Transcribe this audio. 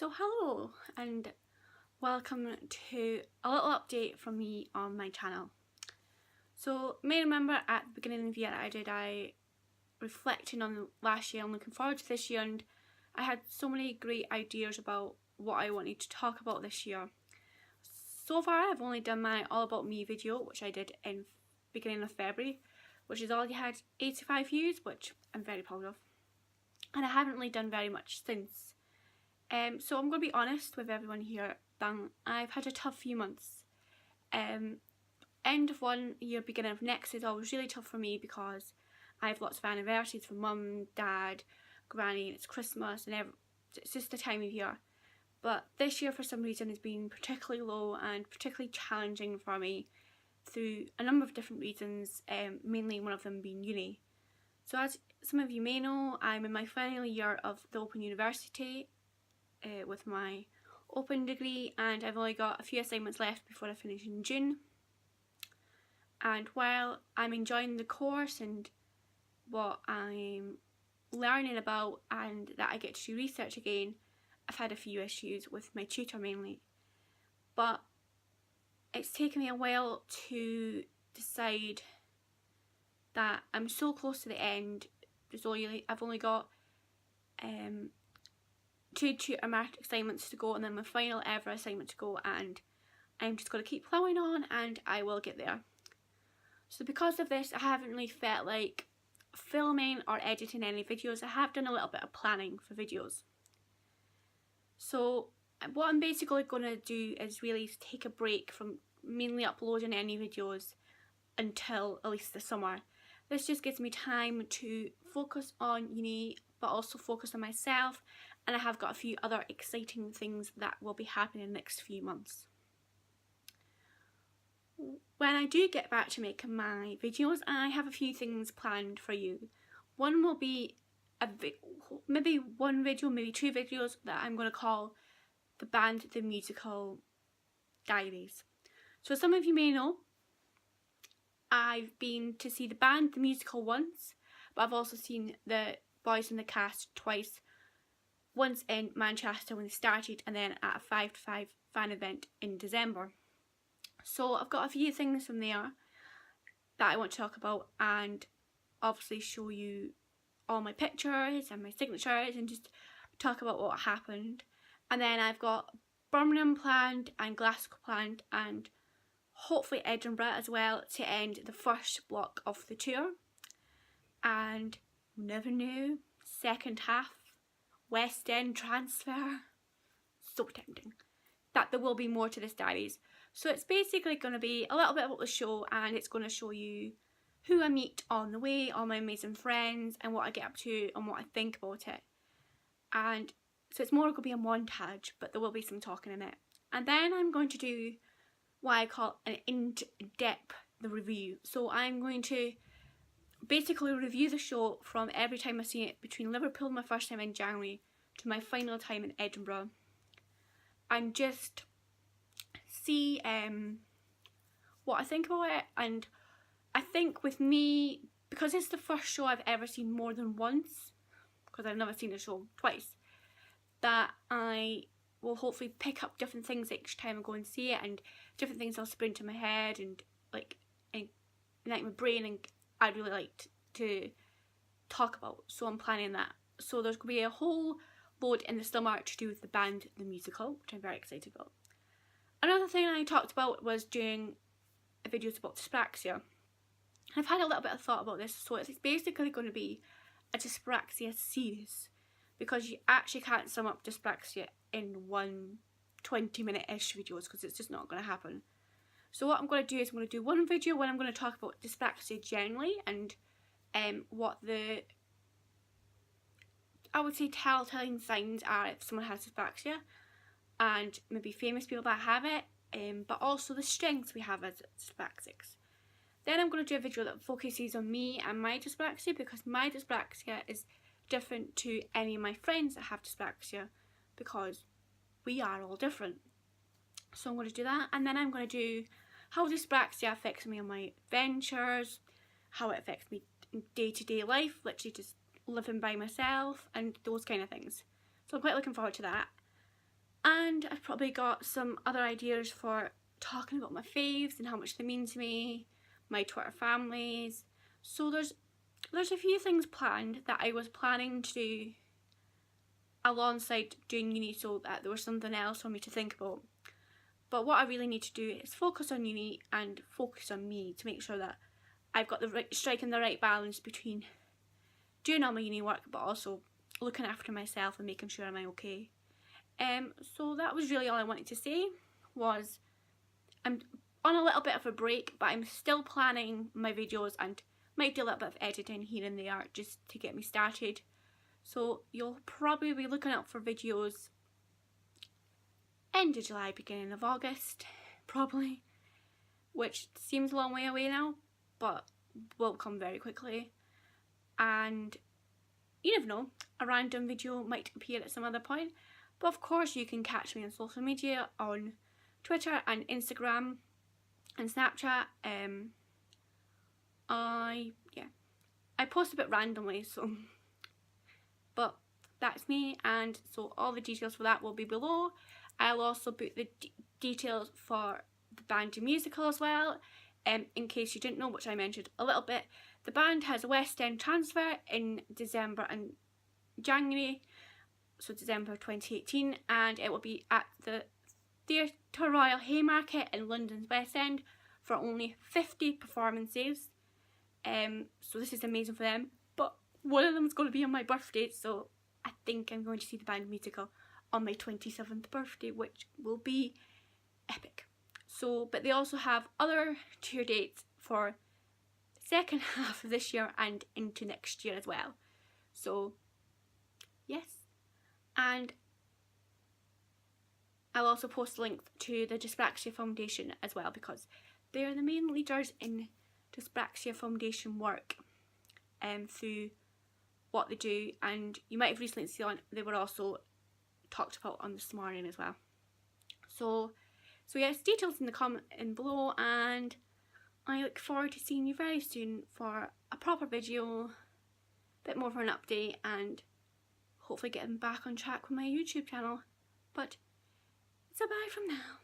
So hello and welcome to a little update from me on my channel. So you may remember at the beginning of the year I reflecting on last year and looking forward to this year, and I had so many great ideas about what I wanted to talk about this year. So far I've only done my All About Me video, which I did in beginning of February, which has already had 85 views, which I'm very proud of. And I haven't really done very much since. So I'm going to be honest with everyone here that I've had a tough few months. End of one year, beginning of next is always really tough for me because I have lots of anniversaries for mum, dad, granny, and it's Christmas and it's just the time of year. But this year for some reason has been particularly low and particularly challenging for me through a number of different reasons, mainly one of them being uni. So as some of you may know, I'm in my final year of the Open University with my open degree, and I've only got a few assignments left before I finish in June. And while I'm enjoying the course and what I'm learning about and that I get to do research again, I've had a few issues with my tutor mainly. But it's taken me a while to decide that I'm so close to the end. I've only got 2 tutor marked assignments to go and then my final ever assignment to go, and I'm just going to keep plowing on and I will get there. So because of this, I haven't really felt like filming or editing any videos. I have done a little bit of planning for videos. So what I'm basically going to do is really take a break from mainly uploading any videos until at least the summer. This just gives me time to focus on uni but also focus on myself, and I have got a few other exciting things that will be happening in the next few months. When I do get back to making my videos, I have a few things planned for you. One will be maybe one video, maybe 2 videos that I'm going to call the Band the Musical Diaries. So some of you may know I've been to see the Band the Musical once, but I've also seen the boys in the cast twice. Once in Manchester when they started, and then at a 5 to 5 fan event in December. So I've got a few things from there that I want to talk about, and obviously show you all my pictures and my signatures and just talk about what happened. And then I've got Birmingham planned and Glasgow planned, and hopefully Edinburgh as well to end the first block of the tour. And never knew, second half West End transfer. So tempting. That there will be more to this diaries. So it's basically going to be a little bit about the show, and it's going to show you who I meet on the way, all my amazing friends, and what I get up to and what I think about it. And so it's more going to be a montage, but there will be some talking in it. And then I'm going to do what I call an in-depth review. So I'm going to basically review the show from every time I see it between Liverpool my first time in January to my final time in Edinburgh, and just see what I think about it. And I think with me, because it's the first show I've ever seen more than once, because I've never seen the show twice, that I will hopefully pick up different things each time I go and see it, and different things I'll spring to my head and like ignite my brain, and I'd really like to talk about. So I'm planning that. So there's going to be a whole load in the summer to do with the Band the Musical, which I'm very excited about. Another thing I talked about was doing videos about dyspraxia. I've had a little bit of thought about this, so it's basically going to be a dyspraxia series, because you actually can't sum up dyspraxia in one 20-minute-ish videos, because it's just not going to happen. So what I'm going to do is I'm going to do one video when I'm going to talk about dyspraxia generally, and what the, I would say, telltale signs are if someone has dyspraxia, and maybe famous people that have it, but also the strengths we have as dyspraxics. Then I'm going to do a video that focuses on me and my dyspraxia, because my dyspraxia is different to any of my friends that have dyspraxia, because we are all different. So I'm going to do that, and then I'm going to do how dyspraxia affects me on my adventures, how it affects me in day-to-day life, literally just living by myself, and those kind of things. So I'm quite looking forward to that. And I've probably got some other ideas for talking about my faves and how much they mean to me, my Twitter families. So there's a few things planned that I was planning to do alongside doing uni, so that there was something else for me to think about. But what I really need to do is focus on uni and focus on me to make sure that I've got striking the right balance between doing all my uni work but also looking after myself and making sure I'm okay. So that was really all I wanted to say. Was I'm on a little bit of a break, but I'm still planning my videos and might do a little bit of editing here and there just to get me started. So you'll probably be looking out for videos end of July, beginning of August, probably, which seems a long way away now, but will come very quickly. And you never know, a random video might appear at some other point. But of course you can catch me on social media on Twitter and Instagram and Snapchat. I post a bit randomly, so but that's me, and so all the details for that will be below. I'll also put the details for the band and musical as well, in case you didn't know, which I mentioned a little bit. The band has a West End transfer in December and January, so December 2018, and it will be at the Theatre Royal Haymarket in London's West End for only 50 performances. So this is amazing for them, but one of them is going to be on my birthday, so I think I'm going to see the band musical on my 27th birthday, which will be epic. So, but they also have other tour dates for the second half of this year and into next year as well. So yes, and I'll also post a link to the Dyspraxia Foundation as well, because they are the main leaders in Dyspraxia Foundation work through what they do, and you might have recently seen they were also talked about on This Morning as well. So yes, details in the comment in below, and I look forward to seeing you very soon for a proper video, a bit more of an update, and hopefully getting back on track with my YouTube channel. But it's a bye from now.